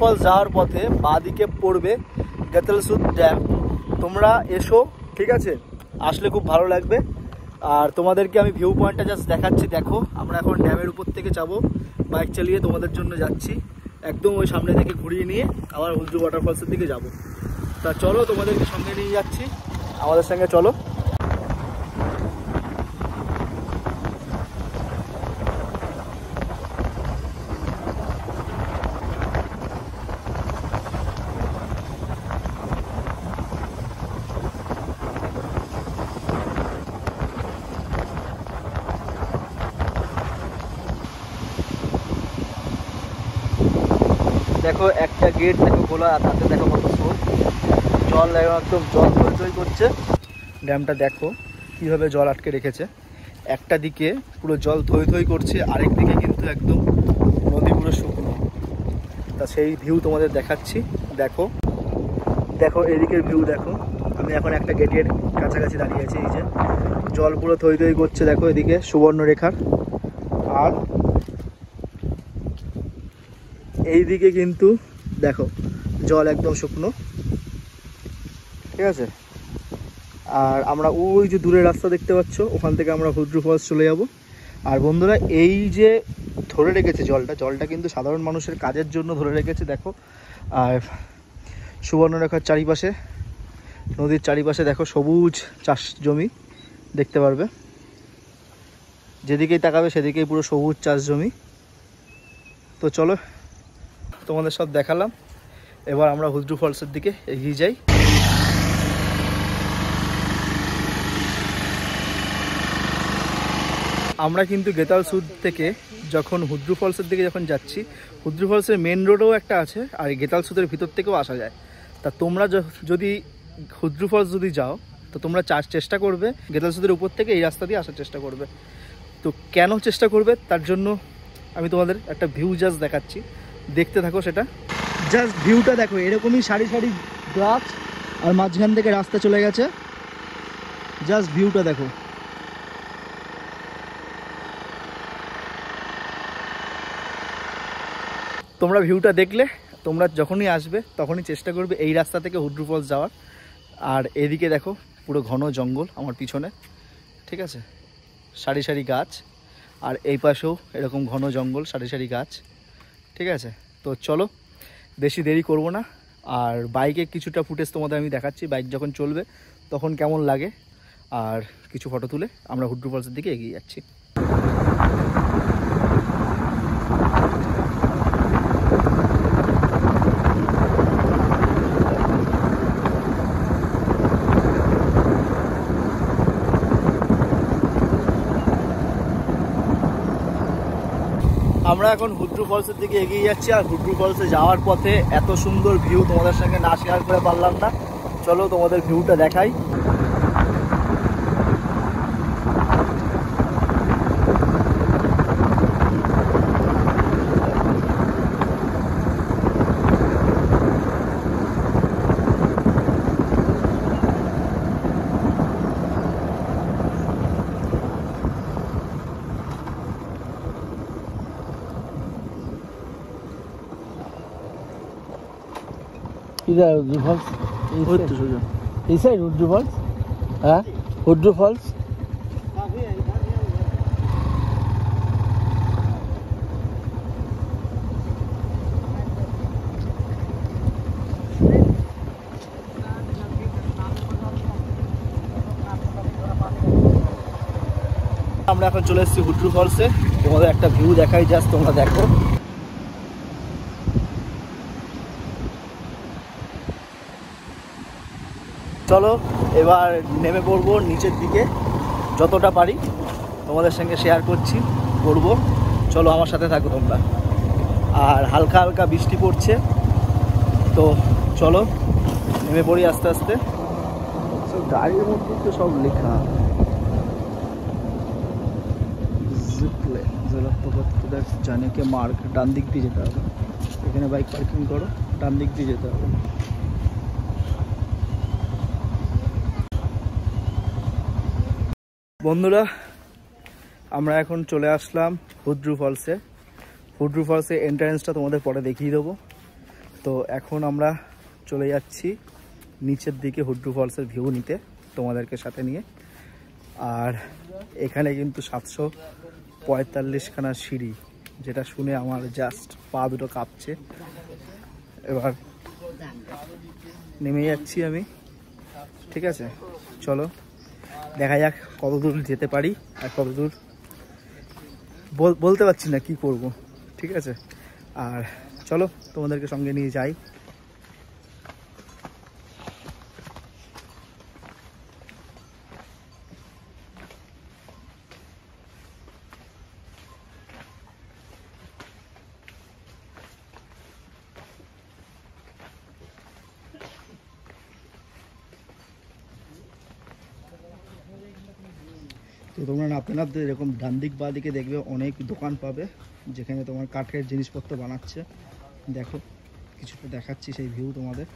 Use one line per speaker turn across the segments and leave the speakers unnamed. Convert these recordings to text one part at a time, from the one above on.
False যাওয়ার পথে বাঁদিকে পড়বে গেতালসুদ ড্যাম। তোমরা এসো, ঠিক আছে? আসলে খুব ভালো লাগবে। আর তোমাদেরকে আমি ভিউ পয়েন্টটা জাস্ট দেখাচ্ছি। দেখো, আমরা এখন ড্যামের উপর থেকে যাবো, বাইক চালিয়ে তোমাদের জন্য যাচ্ছি। একদম ওই সামনে থেকে ঘুরিয়ে নিয়ে আবার হুদ্রু ওয়াটারফলসের দিকে যাব। তা চলো, তোমাদেরকে সঙ্গে নিয়ে যাচ্ছি, আমাদের সঙ্গে চলো। দেখো একটা গেট দেখো খোলা, তাতে দেখো কত স্রোত, জল একদম জল থই করছে। ড্যামটা দেখো কীভাবে জল আটকে রেখেছে। একটা দিকে পুরো জল থই করছে, আরেক দিকে কিন্তু একদম নদী পুরো শুকনো। তা সেই ভিউ তোমাদের দেখাচ্ছি। দেখো দেখো এদিকের ভিউ দেখো। আমি এখন একটা গেটের কাছাকাছি দাঁড়িয়ে আছি। এই যে জল পুরো থই করছে, দেখো এদিকে সুবর্ণরেখার। আর এই দিকে কিন্তু দেখো জল একদম শুকনো, ঠিক আছে? আর আমরা ওই যে দূরের রাস্তা দেখতে পাচ্ছ, ওখান থেকে আমরা হুদ্রু ফলস চলে যাব। আর বন্ধুরা, এই যে ধরে রেখেছে জলটা কিন্তু সাধারণ মানুষের কাজের জন্য ধরে রেখেছে। দেখো, আর সুবর্ণরেখার চারিপাশে, নদীর চারিপাশে দেখো সবুজ চাষ জমি দেখতে পারবে। যেদিকেই তাকাবে সেদিকেই পুরো সবুজ চাষ জমি। তো চলো, তোমাদের সব দেখালাম, এবার আমরা হুদ্রু ফলসের দিকে এগিয়ে যাই। আমরা কিন্তু গেতালসুদ থেকে যখন হুদ্রু ফলসের দিকে যখন যাচ্ছি, হুদ্রু ফলসের মেন রোডও একটা আছে, আর গেতালসুদের ভিতর থেকেও আসা যায়। তা তোমরা যদি হুদ্রু ফলস যদি যাও, তো তোমরা চেষ্টা করবে গেতালসুদের উপর থেকে এই রাস্তা দিয়ে আসার চেষ্টা করবে। তো কেন চেষ্টা করবে, তার জন্য আমি তোমাদের একটা ভিউ জাস্ট দেখাচ্ছি, দেখতে থাকো সেটা। জাস্ট ভিউটা দেখো, এরকমই সারি সারি গাছ, আর মাঝখান থেকে রাস্তা চলে গেছে। জাস্ট ভিউটা দেখো। তোমরা ভিউটা দেখলে, তোমরা যখনই আসবে তখনই চেষ্টা করবে এই রাস্তা থেকে হুদ্রু ফলস যাওয়ার। আর এদিকে দেখো পুরো ঘন জঙ্গল আমার পিছনে, ঠিক আছে? সারি সারি গাছ, আর এই পাশেও এরকম ঘন জঙ্গল, সারি সারি গাছ, ঠিক আছে? তো চলো, বেশি দেরি করব না। আর বাইকে কিছুটা ফুটেজ তোমাদের আমি দেখাচ্ছি, বাইক যখন চলবে তখন কেমন লাগে, আর কিছু ফটো তুলে আমরা হুদ্রু ফলসের দিকে এগিয়ে যাচ্ছি। আমরা এখন হুদ্রু ফলসের দিকে এগিয়ে যাচ্ছি। আর হুদ্রু ফলসে যাওয়ার পথে এত সুন্দর ভিউ তোমাদের সঙ্গে না শেয়ার করে পারলাম না। চলো তোমাদের ভিউটা দেখাই।
इधर हुड्रू फॉल्स इस साइड हुड्रू फॉल्स। हाँ, हुड्रू फॉल्स।
আমরা এখন চলে এসেছি হুদ্রু ফলসে, তোমাদের একটা ভিউ দেখাই, জাস্ট তোমরা দেখো। চলো এবার নেমে পড়বো নিচের দিকে, যতটা পারি তোমাদের সঙ্গে শেয়ার করব। চলো আমার সাথে থাকো তোমরা। আর হালকা হালকা বৃষ্টি পড়ছে, তো চলো নেমে পড়ি আস্তে আস্তে। গাড়ির মধ্যে তো সব লেখা, জানে কে মার্ক, ডান দিক দিয়ে যেতে হবে। এখানে বাইক পার্কিং করো, ডান দিক দিয়ে যেতে হবে। বন্ধুরা, আমরা এখন চলে আসলাম হুদ্রু ফলসে। হুদ্রু ফলসে এন্ট্রান্সটা তোমাদের পরে দেখিয়ে দেবো। তো এখন আমরা চলে যাচ্ছি নিচের দিকে হুড্রু ফলসের ভিউ নিতে তোমাদেরকে সাথে নিয়ে। আর এখানে কিন্তু 745খানা সিঁড়ি, যেটা শুনে আমার জাস্ট পা দুটো কাঁপছে। এবার নেমে যাচ্ছি আমি, ঠিক আছে? চলো দেখা যাক কত দূর যেতে পারি আর কত দূর বলতে পারছি না কি করব, ঠিক আছে? আর চলো তোমাদেরকে সঙ্গে নিয়ে যাই। তো তোমরা নাপতে নাপতে এরকম ডান দিক বা দিকে দেখবে অনেক দোকান পাবে, যেখানে তোমার কাঠের জিনিসপত্র বানাচ্ছে। দেখো কিছুটা দেখাচ্ছি সেই ভিউ তোমাদের।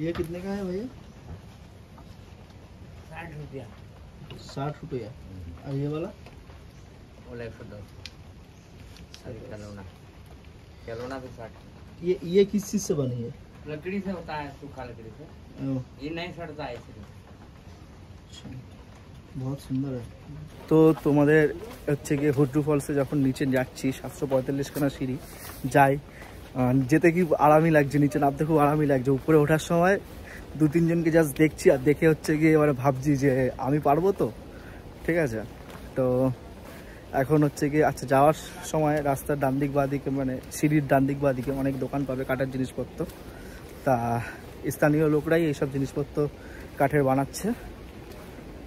ये कितने का है भैया?
60 रुपया।
60 रुपया। और ये वाला?
वो 110। खिलौना भी 60।
ये किस चीज से बनी है?
लकड़ी से होता है, सूखा लकड़ी से। ये नहीं सड़ता है इसलिए।
बहुत सुंदर है। তো তোমাদের হচ্ছে গিয়ে হুড্রু ফলসে যখন নিচে যাচ্ছি 745খানা সিঁড়ি যাই, যেতে কি আরামই লাগছে, নিচে নামতে খুব আরামই লাগছে। উপরে ওঠার সময় 2-3 জনকে জাস্ট দেখছি আর দেখে হচ্ছে গিয়ে এবারে ভাবছি যে আমি পারবো তো, ঠিক আছে? তো এখন হচ্ছে গিয়ে আচ্ছা যাওয়ার সময় রাস্তার ডান দিক বা দিকে, মানে সিঁড়ির ডান দিক বা দিকে অনেক দোকান পাবে কাঠের জিনিসপত্র। তা স্থানীয় লোকরাই এইসব জিনিসপত্র কাঠের বানাচ্ছে।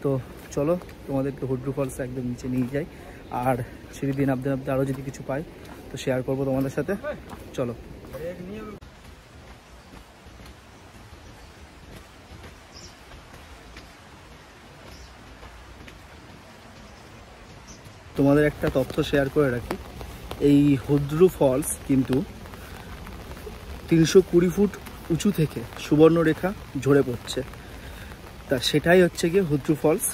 তো চলো তোমাদেরকে হুড্রু ফলস একদম নিচে নিয়ে যাই, আর সিঁড়ি দিয়ে নামতে নামতে আরও যদি কিছু পাই তো শেয়ার করবো তোমাদের সাথে। চলো। তোমাদের একটা তথ্য শেয়ার করে রাখি, এই হুড্রু ফলস কিন্তু 320 ফুট উঁচু থেকে সুবর্ণরেখা ঝরে পড়ছে। তা সেটাই হচ্ছে গিয়ে হুড্রু ফলস।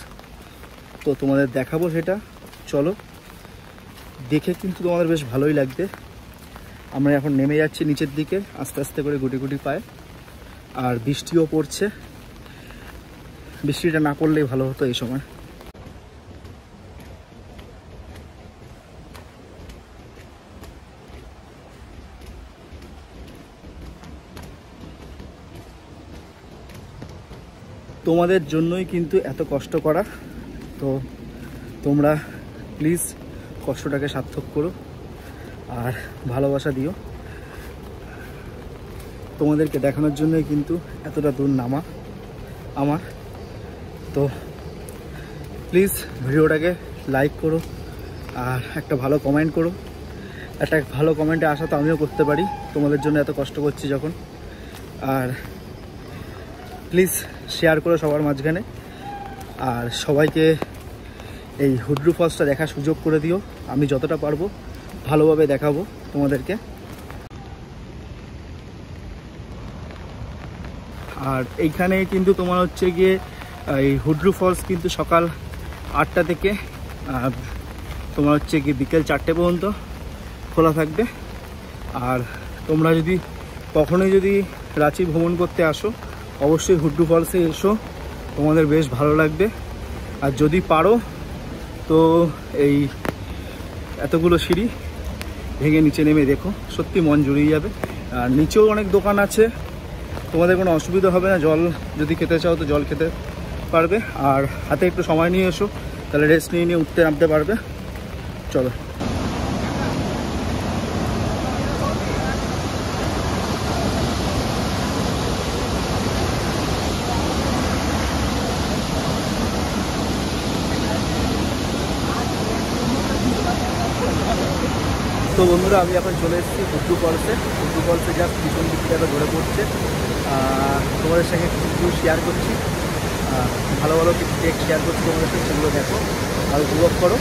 তো তোমাদের দেখাবো সেটা, চলো। দেখে কিন্তু তোমাদের বেশ ভালোই লাগবে। আমরা এখন নেমে যাচ্ছি নিচের দিকে আস্তে আস্তে করে, গুটি গুটি পায়ে। আর বৃষ্টিও পড়ছে, বৃষ্টিটা না পড়লেই ভালো হতো এই সময়। তোমাদের জন্যই কিন্তু এত কষ্ট করা, তো তোমরা প্লিজ কষ্টটাকে সার্থক করো আর ভালোবাসা দিও। তোমাদেরকে দেখানোর জন্যই কিন্তু এতটা দূর নামা আমার। তো প্লিজ ভিডিওটাকে লাইক করো আর একটা ভালো কমেন্ট করো। একটা ভালো কমেন্টে আশা তো আমিও করতে পারি তোমাদের জন্য এত কষ্ট করছি যখন। আর প্লিজ শেয়ার করো সবার মাঝখানে, আর সবাইকে এই হুড্রু ফলসটা দেখার সুযোগ করে দিও। আমি যতটা পারবো ভালোভাবে দেখাবো তোমাদেরকে। আর এইখানে কিন্তু তোমার হচ্ছে গিয়ে এই হুড্রু ফলস কিন্তু সকাল 8টা থেকে তোমার হচ্ছে গিয়ে বিকেল 4টে পর্যন্ত খোলা থাকবে। আর তোমরা যদি কখনোই যদি রাঁচি ভ্রমণ করতে আসো অবশ্যই হুড্রু ফলসে এসো, তোমাদের বেশ ভালো লাগবে। আর যদি পারো তো এই এতগুলো সিঁড়ি ভেঙে নিচে নেমে দেখো, সত্যি মন জুড়িয়ে যাবে। আর নিচেও অনেক দোকান আছে, তোমাদের কোনো অসুবিধা হবে না। জল যদি খেতে চাও তো জল খেতে পারবে, আর হাতে একটু সময় নিয়ে এসো, তাহলে রেস্ট নিয়ে নিয়ে উঠতে নামতে পারবে। চলো। তো বন্ধুরা আমি এখন চলে এসেছি হুড্রু ফলসে। হুড্রু ফলসে জাস্ট পিছন দিক থেকে একটা ধরে পড়ছে, তোমাদের সঙ্গে কিছু শেয়ার করছি, ভালো ভালো কিছু টেক শেয়ার করছি তোমাদের সাথে, সেগুলো দেখো আর উপভোগ করো।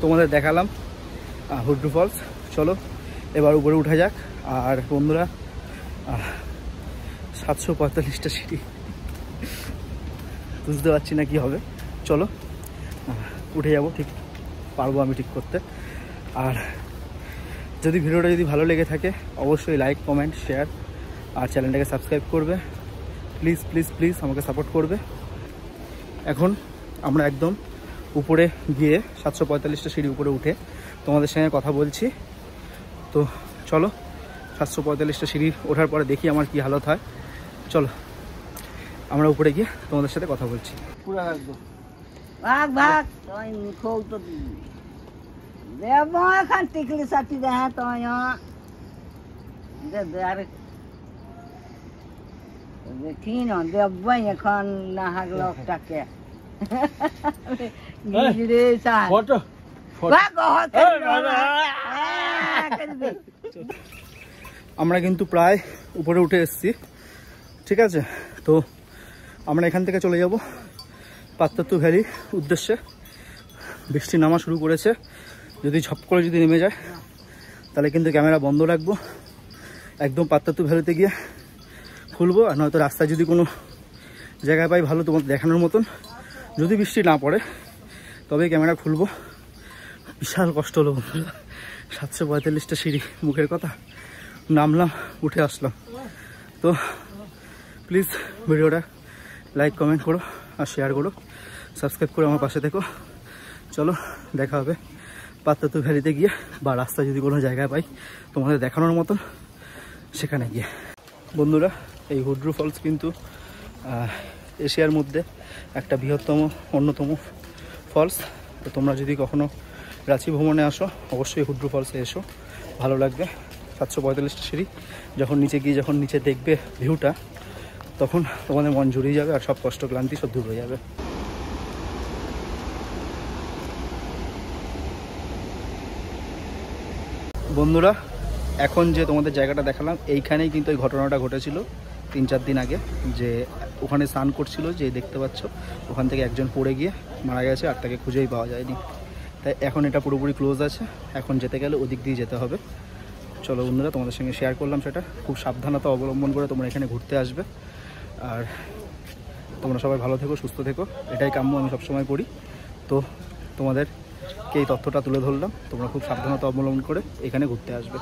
তোমাদের দেখালাম হুড্রু ফলস, চলো এবার উপরে উঠা যাক। আর বন্ধুরা 745টা সিঁড়ি, বুঝতে পারছি না কি হবে, চলো উঠে যাব, ঠিক পারবো আমি ঠিক করতে। আর যদি ভিডিওটা যদি ভালো লেগে থাকে অবশ্যই লাইক কমেন্ট শেয়ার আর চ্যানেলটাকে সাবস্ক্রাইব করবে, প্লিজ প্লিজ প্লিজ আমাকে সাপোর্ট করবে। এখন আমরা একদম উপরে গিয়ে 745টা সিঁড়ি উপরে উঠে তোমাদের সঙ্গে কথা বলছি। তো চলো 745টা সিঁড়ি ওঠার পরে দেখি আমার কি হালত হয়। চলো আমরা উপরে গিয়ে তোমাদের সাথে কথা বলছি।
পুরা একদম
ভাগ ভাগ তুই মুখও তো দেব এখন টিকলি সাথী দেখা তুই দে আর দেখি না দেব এখন না হাগ লোকটাকে গিরে সার
ফটো
ভাগ হতে
আমরা কিন্তু প্রায় উপরে উঠে এসেছি, ঠিক আছে। তো আমরা এখান থেকে চলে যাব পাত্তাতু ভ্যালির উদ্দেশ্যে। বৃষ্টি নামা শুরু করেছে, যদি ঝপ করে যদি নেমে যায় তাহলে কিন্তু ক্যামেরা বন্ধ রাখবো, একদম পাত্তাতু ভ্যালিতে গিয়ে খুলবো। আর নয়তো রাস্তায় যদি কোনো জায়গায় পাই ভালো তোমাদের দেখানোর মতন, যদি বৃষ্টি না পড়ে তবেই ক্যামেরা খুলবো। বিশাল কষ্ট হলো বন্ধুরা, 745টা সিঁড়ি, মুখের কথা, নামলাম উঠে আসলাম। তো প্লিজ ভিডিওটা লাইক কমেন্ট করো আর শেয়ার করো, সাবস্ক্রাইব করে আমার পাশে থেকো। চলো দেখা হবে পাত্তাতু ভ্যালিতে গিয়ে, বা রাস্তায় যদি কোনো জায়গায় পাই তোমাদের দেখানোর মতন সেখানে গিয়ে। বন্ধুরা এই হুড্রু ফলস কিন্তু এশিয়ার মধ্যে একটা বৃহত্তম অন্যতম ফলস। তো তোমরা যদি কখনো রাঁচি ভ্রমণে আসো অবশ্যই হুড্রু ফলসে এসো, ভালো লাগবে। 745টা সিঁড়ি যখন নিচে গিয়ে যখন নিচে দেখবে ভিউটা, তখন তোমাদের মন জুড়িয়ে যাবে আর সব কষ্ট ক্লান্তি সব দূর হয়ে যাবে। বন্ধুরা এখন যে তোমাদের জায়গাটা দেখালাম এইখানেই কিন্তু এই ঘটনাটা ঘটেছিল 3-4 দিন আগে, যে ওখানে স্নান করছিল, যে দেখতে পাচ্ছ ওখান থেকে একজন পড়ে গিয়ে মারা গেছে আর তাকে খুঁজেই পাওয়া যায়নি। তাই এখন এটা পুরোপুরি ক্লোজ আছে, এখন যেতে গেলে ওদিক দিয়ে যেতে হবে। চলো বন্ধুরা তোমাদের সঙ্গে শেয়ার করলাম সেটা, খুব সাবধানতা অবলম্বন করে তোমরা এখানে ঘুরতে আসবে। আর তোমরা সবাই ভালো থেকো, সুস্থ থেকো, এটাই কাম্য আমি সবসময় করি। তো তোমাদেরকে এই তথ্যটা তুলে ধরলাম, তোমরা খুব সাবধানতা অবলম্বন করে এখানে ঘুরতে আসবে।